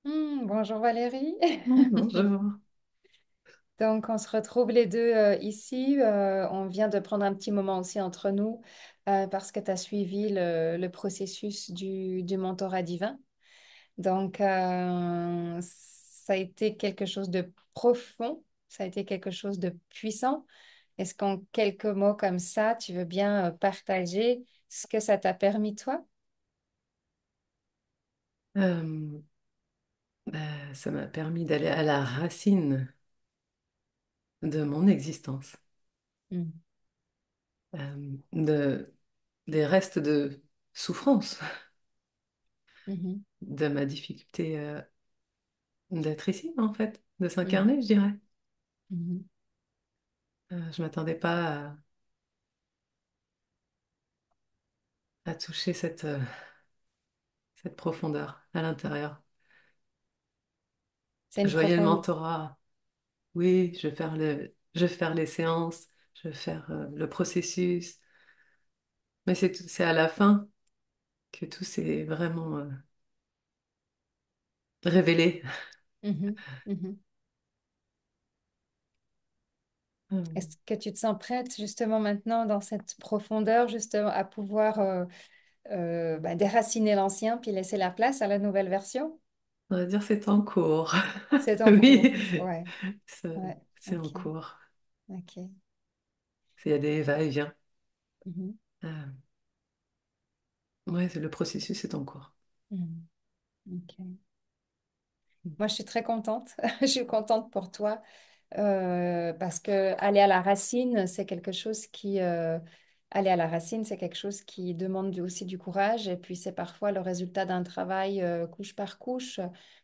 Bonjour Valérie. Bonjour. Donc, on se retrouve les deux ici. On vient de prendre un petit moment aussi entre nous parce que tu as suivi le processus du mentorat divin. Donc, ça a été quelque chose de profond, ça a été quelque chose de puissant. Est-ce qu'en quelques mots comme ça, tu veux bien partager ce que ça t'a permis, toi? Euh, Ça m'a permis d'aller à la racine de mon existence, Mm. de, des restes de souffrance, Mhm. de ma difficulté d'être ici, en fait, de Mhm. s'incarner, je dirais. Mhm. Je m'attendais pas à toucher cette profondeur à l'intérieur. C'est une Je voyais le profonde. mentorat, oui, je vais faire les séances, je vais faire le processus, mais c'est à la fin que tout s'est vraiment révélé. Mhm. Mhm. Hmm. Est-ce que tu te sens prête justement maintenant dans cette profondeur, justement à pouvoir déraciner l'ancien puis laisser la place à la nouvelle version? On va dire c'est en cours. C'est en cours. Oui, Ouais, c'est ouais, c'est en ok, cours. ok. Il y a des va-et-vient. Mhm. Ouais, le processus est en cours. Mhm. Ok. Moi, je suis très contente. Je suis contente pour toi parce que aller à la racine, c'est quelque chose qui aller à la racine, c'est quelque chose qui demande aussi du courage et puis c'est parfois le résultat d'un travail couche par couche.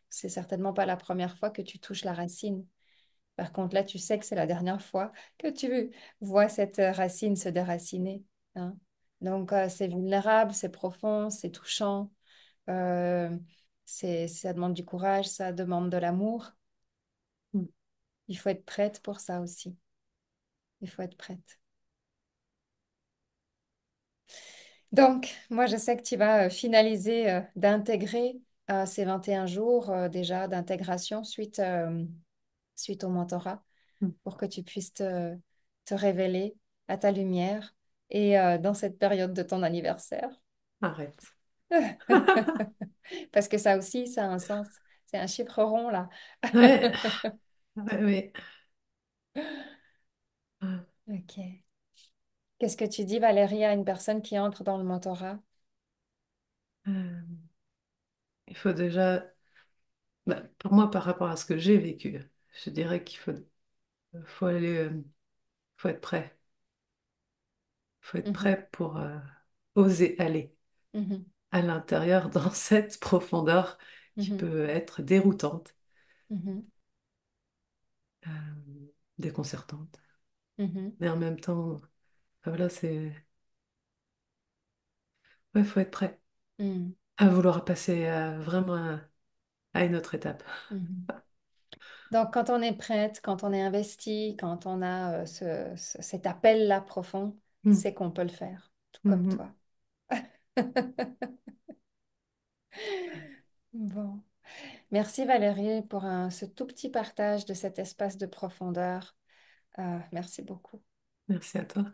C'est certainement pas la première fois que tu touches la racine. Par contre, là, tu sais que c'est la dernière fois que tu vois cette racine se déraciner, hein. Donc, c'est vulnérable, c'est profond, c'est touchant. Euh, ça demande du courage, ça demande de l'amour. Hmm. Il faut être prête pour ça aussi. Il faut être prête. Donc, moi, je sais que tu vas finaliser d'intégrer ces 21 jours déjà d'intégration suite au mentorat Hmm. pour que tu puisses te révéler à ta lumière et dans cette période de ton anniversaire. Arrête. Parce que ça aussi, ça a un sens. C'est un chiffre rond, là. Ouais, ouais, ouais. Ok. Qu'est-ce que tu dis, Valérie, à une personne qui entre dans le mentorat? Euh, il faut déjà, pour moi, par rapport à ce que j'ai vécu, je dirais faut aller, faut être prêt. Faut être Mhm, prêt pour oser aller mhm, à l'intérieur dans cette profondeur qui mhm, peut être déroutante, mhm, euh, déconcertante. mhm, Mais en même temps, voilà, ouais, faut être prêt mhm, à vouloir passer vraiment à une autre étape. mhm. Donc, quand on est prête, quand on est investi, quand on a cet appel-là profond, Mm. c'est qu'on peut le faire, tout comme Mhm. toi. Bon. Merci Valérie pour ce tout petit partage de cet espace de profondeur. Merci beaucoup. Merci à toi.